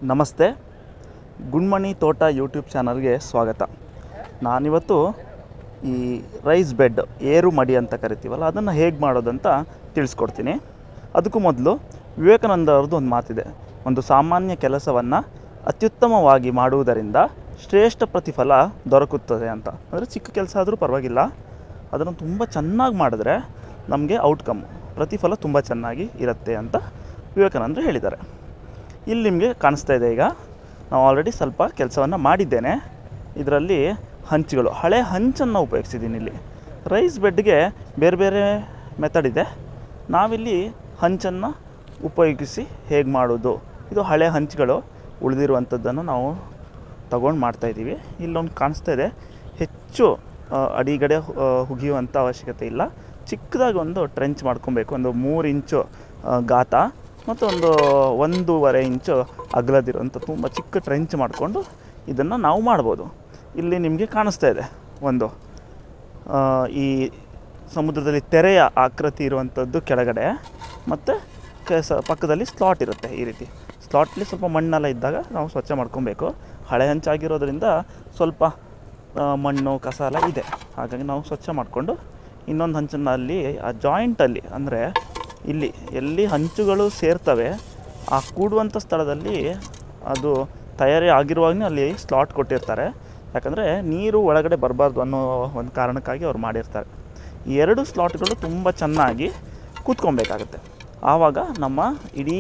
ನಮಸ್ತೆ. ಗುಂಡ್ಮಣಿ ತೋಟ ಯೂಟ್ಯೂಬ್ ಚಾನಲ್ಗೆ ಸ್ವಾಗತ. ನಾನಿವತ್ತು ಈ ರೈಸ್ ಬೆಡ್ ಏರು ಮಡಿ ಅಂತ ಕರಿತೀವಲ್ಲ, ಅದನ್ನು ಹೇಗೆ ಮಾಡೋದಂತ ತಿಳಿಸ್ಕೊಡ್ತೀನಿ. ಅದಕ್ಕೂ ಮೊದಲು ವಿವೇಕಾನಂದ ಅವ್ರದ್ದು ಒಂದು ಮಾತಿದೆ, ಒಂದು ಸಾಮಾನ್ಯ ಕೆಲಸವನ್ನು ಅತ್ಯುತ್ತಮವಾಗಿ ಮಾಡುವುದರಿಂದ ಶ್ರೇಷ್ಠ ಪ್ರತಿಫಲ ದೊರಕುತ್ತದೆ ಅಂತ. ಅಂದರೆ ಚಿಕ್ಕ ಕೆಲಸ ಆದರೂ ಪರವಾಗಿಲ್ಲ, ಅದನ್ನು ತುಂಬ ಚೆನ್ನಾಗಿ ಮಾಡಿದ್ರೆ ನಮಗೆ ಔಟ್ಕಮ್ ಪ್ರತಿಫಲ ತುಂಬ ಚೆನ್ನಾಗಿ ಇರುತ್ತೆ ಅಂತ ವಿವೇಕಾನಂದರು ಹೇಳಿದ್ದಾರೆ. ಇಲ್ಲಿ ನಿಮಗೆ ಕಾಣಿಸ್ತಾ ಇದೆ, ಈಗ ನಾವು ಆಲ್ರೆಡಿ ಸ್ವಲ್ಪ ಕೆಲಸವನ್ನು ಮಾಡಿದ್ದೇನೆ. ಇದರಲ್ಲಿ ಹಂಚುಗಳು, ಹಳೆ ಹಂಚನ್ನು ಉಪಯೋಗಿಸಿದ್ದೀನಿ. ಇಲ್ಲಿ ರೈಸ್ ಬೆಡ್ಗೆ ಬೇರೆ ಬೇರೆ ಮೆಥಡ್ ಇದೆ, ನಾವಿಲ್ಲಿ ಹಂಚನ್ನು ಉಪಯೋಗಿಸಿ ಹೇಗೆ ಮಾಡೋದು, ಇದು ಹಳೆ ಹಂಚುಗಳು ಉಳಿದಿರುವಂಥದ್ದನ್ನು ನಾವು ತಗೊಂಡು ಮಾಡ್ತಾಯಿದ್ದೀವಿ. ಇಲ್ಲೊಂದು ಕಾಣಿಸ್ತಾ ಇದೆ, ಹೆಚ್ಚು ಅಡಿಗಡೆ ಹುಗಿಯುವಂಥ ಅವಶ್ಯಕತೆ ಇಲ್ಲ. ಚಿಕ್ಕದಾಗಿ ಒಂದು ಟ್ರೆಂಚ್ ಮಾಡ್ಕೊಬೇಕು, ಒಂದು 3 ಇಂಚು ಗಾತ ಮತ್ತು ಒಂದು 1.5 ಇಂಚು ಅಗಲದಿರುವಂಥ ತುಂಬ ಚಿಕ್ಕ ಟ್ರೆಂಚ್ ಮಾಡಿಕೊಂಡು ಇದನ್ನು ನಾವು ಮಾಡ್ಬೋದು. ಇಲ್ಲಿ ನಿಮಗೆ ಕಾಣಿಸ್ತಾ ಇದೆ ಒಂದು ಈ ಸಮುದ್ರದಲ್ಲಿ ತೆರೆಯ ಆಕೃತಿ ಇರುವಂಥದ್ದು ಕೆಳಗಡೆ, ಮತ್ತು ಪಕ್ಕದಲ್ಲಿ ಸ್ಲಾಟ್ ಇರುತ್ತೆ. ಈ ರೀತಿ ಸ್ಲಾಟ್ಲಿ ಸ್ವಲ್ಪ ಮಣ್ಣೆಲ್ಲ ಇದ್ದಾಗ ನಾವು ಸ್ವಚ್ಛ ಮಾಡ್ಕೊಬೇಕು. ಹಳೆ ಹಂಚಾಗಿರೋದ್ರಿಂದ ಸ್ವಲ್ಪ ಮಣ್ಣು ಕಸ ಎಲ್ಲ ಇದೆ, ಹಾಗಾಗಿ ನಾವು ಸ್ವಚ್ಛ ಮಾಡಿಕೊಂಡು ಇನ್ನೊಂದು ಹಂಚನ್ನು ಅಲ್ಲಿ ಆ ಜಾಯಿಂಟಲ್ಲಿ, ಅಂದರೆ ಇಲ್ಲಿ ಎಲ್ಲಿ ಹಂಚುಗಳು ಸೇರ್ತವೆ ಆ ಕೂಡುವಂಥ ಸ್ಥಳದಲ್ಲಿ ಅದು ತಯಾರಿ ಆಗಿರುವಾಗಲೇ ಅಲ್ಲಿ ಸ್ಲಾಟ್ ಕೊಟ್ಟಿರ್ತಾರೆ. ಯಾಕಂದರೆ ನೀರು ಒಳಗಡೆ ಬರಬಾರ್ದು ಅನ್ನೋ ಒಂದು ಕಾರಣಕ್ಕಾಗಿ ಅವ್ರು ಮಾಡಿರ್ತಾರೆ. ಈ 2 ಸ್ಲಾಟ್ಗಳು ತುಂಬ ಚೆನ್ನಾಗಿ ಕೂತ್ಕೊಬೇಕಾಗತ್ತೆ. ಆವಾಗ ನಮ್ಮ ಇಡೀ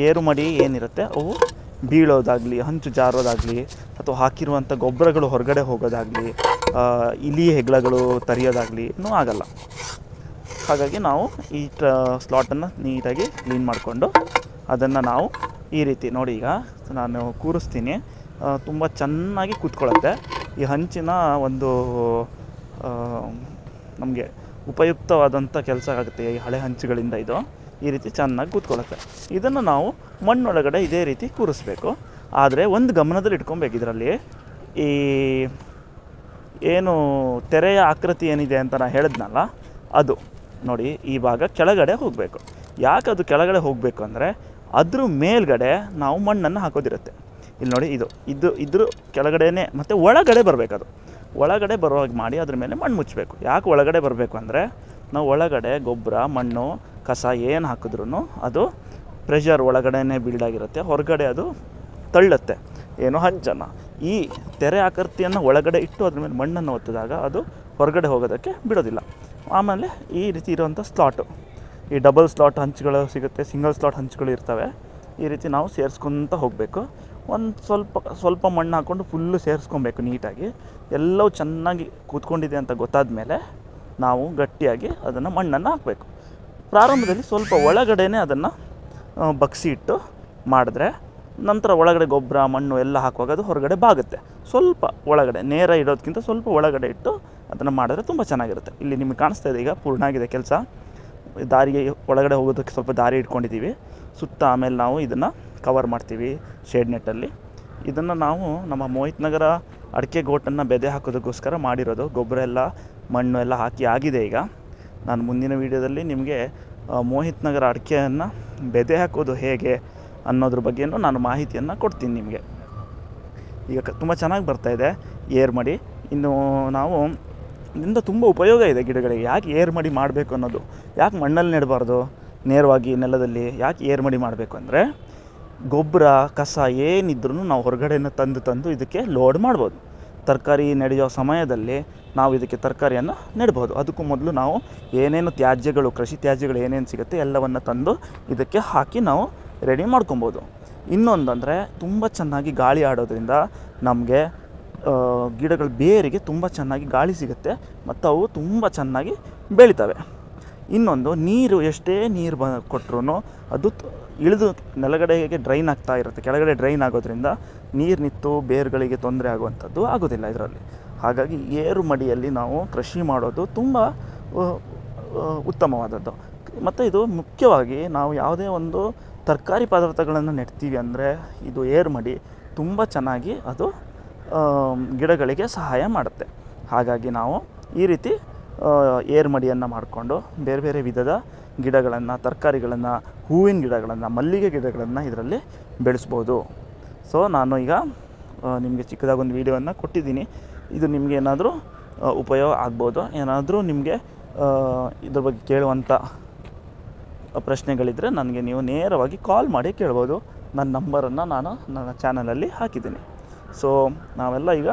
ಏರು ಮಡಿ ಏನಿರುತ್ತೆ ಅವು ಬೀಳೋದಾಗಲಿ, ಹಂಚು ಜಾರೋದಾಗಲಿ, ಅಥವಾ ಹಾಕಿರುವಂಥ ಗೊಬ್ಬರಗಳು ಹೊರಗಡೆ ಹೋಗೋದಾಗಲಿ, ಇಲಿ ಹೆಗ್ಲಗಳು ತರಿಯೋದಾಗಲಿ ಇನ್ನೂ ಆಗಲ್ಲ. ಹಾಗಾಗಿ ನಾವು ಈ ಸ್ಲಾಟನ್ನು ನೀಟಾಗಿ ಕ್ಲೀನ್ ಮಾಡಿಕೊಂಡು ಅದನ್ನು ನಾವು ಈ ರೀತಿ ನೋಡಿ, ಈಗ ನಾನು ಕೂರಿಸ್ತೀನಿ, ತುಂಬ ಚೆನ್ನಾಗಿ ಕೂತ್ಕೊಳ್ಳುತ್ತೆ. ಈ ಹಂಚಿನ ಒಂದು ನಮಗೆ ಉಪಯುಕ್ತವಾದಂಥ ಕೆಲಸ ಆಗುತ್ತೆ ಈ ಹಳೆ ಹಂಚುಗಳಿಂದ. ಇದು ಈ ರೀತಿ ಚೆನ್ನಾಗಿ ಕೂತ್ಕೊಳ್ಳುತ್ತೆ. ಇದನ್ನು ನಾವು ಮಣ್ಣೊಳಗಡೆ ಇದೇ ರೀತಿ ಕೂರಿಸ್ಬೇಕು. ಆದರೆ ಒಂದು ಗಮನದಲ್ಲಿ ಇಟ್ಕೊಬೇಕು, ಇದರಲ್ಲಿ ಈ ಏನು ತೆರೆಯ ಆಕೃತಿ ಏನಿದೆ ಅಂತ ನಾನು ಹೇಳಿದ್ನಲ್ಲ, ಅದು ನೋಡಿ ಈ ಭಾಗ ಕೆಳಗಡೆ ಹೋಗಬೇಕು. ಯಾಕೆ ಅದು ಕೆಳಗಡೆ ಹೋಗಬೇಕು ಅಂದರೆ ಅದ್ರ ಮೇಲ್ಗಡೆ ನಾವು ಮಣ್ಣನ್ನು ಹಾಕೋದಿರುತ್ತೆ. ಇಲ್ಲಿ ನೋಡಿ, ಇದ್ರ ಕೆಳಗಡೆನೇ ಮತ್ತು ಒಳಗಡೆ ಬರಬೇಕು. ಅದು ಒಳಗಡೆ ಬರೋ ಹಾಗೆ ಮಾಡಿ ಅದ್ರ ಮೇಲೆ ಮಣ್ಣು ಮುಚ್ಚಬೇಕು. ಯಾಕೆ ಒಳಗಡೆ ಬರಬೇಕು ಅಂದರೆ ನಾವು ಒಳಗಡೆ ಗೊಬ್ಬರ, ಮಣ್ಣು, ಕಸ ಏನು ಹಾಕಿದ್ರೂ ಅದು ಪ್ರೆಷರ್ ಒಳಗಡೆನೇ ಬಿಲ್ಡ್ ಆಗಿರುತ್ತೆ, ಹೊರಗಡೆ ಅದು ತಳ್ಳುತ್ತೆ ಏನು ಹಂಚನ್ನು. ಈ ತೆರೆ ಆಕೃತಿಯನ್ನು ಒಳಗಡೆ ಇಟ್ಟು ಅದ್ರ ಮೇಲೆ ಮಣ್ಣನ್ನು ಒತ್ತಿದಾಗ ಅದು ಹೊರಗಡೆ ಹೋಗೋದಕ್ಕೆ ಬಿಡೋದಿಲ್ಲ. ಆಮೇಲೆ ಈ ರೀತಿ ಇರುವಂಥ ಸ್ಲಾಟು, ಈ ಡಬಲ್ ಸ್ಲಾಟ್ ಹಂಚುಗಳು ಸಿಗುತ್ತೆ, ಸಿಂಗಲ್ ಸ್ಲಾಟ್ ಹಂಚುಗಳು ಇರ್ತವೆ. ಈ ರೀತಿ ನಾವು ಸೇರಿಸ್ಕೊತ ಹೋಗಬೇಕು. ಒಂದು ಸ್ವಲ್ಪ ಮಣ್ಣು ಹಾಕ್ಕೊಂಡು ಫುಲ್ಲು ಸೇರಿಸ್ಕೊಬೇಕು ನೀಟಾಗಿ. ಎಲ್ಲವೂ ಚೆನ್ನಾಗಿ ಕೂತ್ಕೊಂಡಿದೆ ಅಂತ ಗೊತ್ತಾದ ಮೇಲೆ ನಾವು ಗಟ್ಟಿಯಾಗಿ ಅದನ್ನು ಮಣ್ಣನ್ನು ಹಾಕಬೇಕು. ಪ್ರಾರಂಭದಲ್ಲಿ ಸ್ವಲ್ಪ ಒಳಗಡೆನೇ ಅದನ್ನು ಬಗ್ಸಿ ಇಟ್ಟು ಮಾಡಿದ್ರೆ ನಂತರ ಒಳಗಡೆ ಗೊಬ್ಬರ, ಮಣ್ಣು ಎಲ್ಲ ಹಾಕುವಾಗ ಅದು ಹೊರಗಡೆ ಬಾಗುತ್ತೆ. ಸ್ವಲ್ಪ ಒಳಗಡೆ ನೇರ ಇಡೋದಕ್ಕಿಂತ ಸ್ವಲ್ಪ ಒಳಗಡೆ ಇಟ್ಟು ಅದನ್ನು ಮಾಡಿದ್ರೆ ತುಂಬ ಚೆನ್ನಾಗಿರುತ್ತೆ. ಇಲ್ಲಿ ನಿಮಗೆ ಕಾಣಿಸ್ತಾ ಇದೆ, ಈಗ ಪೂರ್ಣ ಆಗಿದೆ ಕೆಲಸ. ದಾರಿಗೆ ಒಳಗಡೆ ಹೋಗೋದಕ್ಕೆ ಸ್ವಲ್ಪ ದಾರಿ ಇಟ್ಕೊಂಡಿದ್ದೀವಿ ಸುತ್ತ. ಆಮೇಲೆ ನಾವು ಇದನ್ನು ಕವರ್ ಮಾಡ್ತೀವಿ ಶೇಡ್ ನೆಟ್ಟಲ್ಲಿ. ಇದನ್ನು ನಾವು ನಮ್ಮ ಮೋಹಿತ್ ನಗರ ಅಡಿಕೆ ಗೋಟನ್ನು ಬೆದೆ ಹಾಕೋದಕ್ಕೋಸ್ಕರ ಮಾಡಿರೋದು. ಗೊಬ್ಬರ ಎಲ್ಲ, ಮಣ್ಣು ಎಲ್ಲ ಹಾಕಿ ಆಗಿದೆ. ಈಗ ನಾನು ಮುಂದಿನ ವೀಡಿಯೋದಲ್ಲಿ ನಿಮಗೆ ಮೋಹಿತ್ ನಗರ ಅಡಿಕೆಯನ್ನು ಬೆದೆ ಹಾಕೋದು ಹೇಗೆ ಅನ್ನೋದ್ರ ಬಗ್ಗೆಯೂ ನಾನು ಮಾಹಿತಿಯನ್ನು ಕೊಡ್ತೀನಿ ನಿಮಗೆ. ಈಗ ತುಂಬ ಚೆನ್ನಾಗಿ ಬರ್ತಾಯಿದೆ ಏರ್ ಮಡಿ. ಇನ್ನು ನಾವು ಇದರಿಂದ ತುಂಬ ಉಪಯೋಗ ಇದೆ ಗಿಡಗಳಿಗೆ. ಯಾಕೆ ಏರ್ ಮಡಿ ಮಾಡಬೇಕು ಅನ್ನೋದು, ಯಾಕೆ ಮಣ್ಣಲ್ಲಿ ನೆಡಬಾರ್ದು, ನೇರವಾಗಿ ನೆಲದಲ್ಲಿ ಯಾಕೆ ಏರ್ ಮಡಿ ಮಾಡಬೇಕು ಅಂದರೆ ಗೊಬ್ಬರ, ಕಸ ಏನಿದ್ರೂ ನಾವು ಹೊರಗಡೆಯಿಂದ ತಂದು ಇದಕ್ಕೆ ಲೋಡ್ ಮಾಡ್ಬೋದು. ತರಕಾರಿ ನೆಡೆಯೋ ಸಮಯದಲ್ಲಿ ನಾವು ಇದಕ್ಕೆ ತರಕಾರಿಯನ್ನು ನೆಡ್ಬೋದು. ಅದಕ್ಕೂ ಮೊದಲು ನಾವು ಏನೇನು ತ್ಯಾಜ್ಯಗಳು, ಕೃಷಿ ತ್ಯಾಜ್ಯಗಳು ಏನೇನು ಸಿಗುತ್ತೆ ಎಲ್ಲವನ್ನು ತಂದು ಇದಕ್ಕೆ ಹಾಕಿ ನಾವು ರೆಡಿ ಮಾಡ್ಕೊಬೋದು. ಇನ್ನೊಂದಂದರೆ ತುಂಬ ಚೆನ್ನಾಗಿ ಗಾಳಿ ಆಡೋದ್ರಿಂದ ನಮಗೆ ಗಿಡಗಳ ಬೇರಿಗೆ ತುಂಬ ಚೆನ್ನಾಗಿ ಗಾಳಿ ಸಿಗುತ್ತೆ ಮತ್ತು ಅವು ತುಂಬ ಚೆನ್ನಾಗಿ ಬೆಳಿತವೆ. ಇನ್ನೊಂದು, ನೀರು ಎಷ್ಟೇ ನೀರು ಕೊಟ್ಟರು ಅದು ಇಳಿದು ನೆಲಗಡೆಗೆ ಡ್ರೈನ್ ಆಗ್ತಾ ಇರುತ್ತೆ. ಕೆಳಗಡೆ ಡ್ರೈನ್ ಆಗೋದ್ರಿಂದ ನೀರು ನಿಂತು ಬೇರುಗಳಿಗೆ ತೊಂದರೆ ಆಗುವಂಥದ್ದು ಆಗೋದಿಲ್ಲ ಇದರಲ್ಲಿ. ಹಾಗಾಗಿ ಏರು ಮಡಿಯಲ್ಲಿ ನಾವು ಕೃಷಿ ಮಾಡೋದು ತುಂಬ ಉತ್ತಮವಾದದ್ದು. ಮತ್ತು ಇದು ಮುಖ್ಯವಾಗಿ ನಾವು ಯಾವುದೇ ಒಂದು ತರಕಾರಿ ಪದಾರ್ಥಗಳನ್ನು ನೆಡ್ತೀವಿ ಅಂದರೆ ಇದು ಏರು ಮಡಿ ತುಂಬ ಚೆನ್ನಾಗಿ ಅದು ಗಿಡಗಳಿಗೆ ಸಹಾಯ ಮಾಡುತ್ತೆ. ಹಾಗಾಗಿ ನಾವು ಈ ರೀತಿ ಏರು ಮಡಿಯನ್ನು ಮಾಡಿಕೊಂಡು ಬೇರೆ ಬೇರೆ ವಿಧದ ಗಿಡಗಳನ್ನು, ತರಕಾರಿಗಳನ್ನು, ಹೂವಿನ ಗಿಡಗಳನ್ನು, ಮಲ್ಲಿಗೆ ಗಿಡಗಳನ್ನು ಇದರಲ್ಲಿ ಬೆಳೆಸ್ಬೋದು. ಸೊ ನಾನು ಈಗ ನಿಮಗೆ ಚಿಕ್ಕದಾಗಿ ಒಂದು ವೀಡಿಯೋವನ್ನು ಕೊಟ್ಟಿದ್ದೀನಿ. ಇದು ನಿಮಗೆ ಏನಾದರೂ ಉಪಯೋಗ ಆಗ್ಬೋದು. ಏನಾದರೂ ನಿಮಗೆ ಇದ್ರ ಬಗ್ಗೆ ಕೇಳುವಂಥ ಪ್ರಶ್ನೆಗಳಿದ್ದರೆ ನನಗೆ ನೀವು ನೇರವಾಗಿ ಕಾಲ್ ಮಾಡಿ ಕೇಳ್ಬೋದು. ನನ್ನ ನಂಬರನ್ನು ನಾನು ನನ್ನ ಚಾನಲಲ್ಲಿ ಹಾಕಿದ್ದೀನಿ. ಸೊ ನಾವೆಲ್ಲ ಈಗ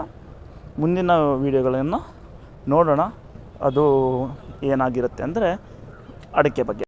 ಮುಂದಿನ ವೀಡಿಯೋಗಳನ್ನು ನೋಡೋಣ. ಅದು ಏನಾಗಿರುತ್ತೆ ಅಂದರೆ ಅಡಿಕೆ ಬಗ್ಗೆ.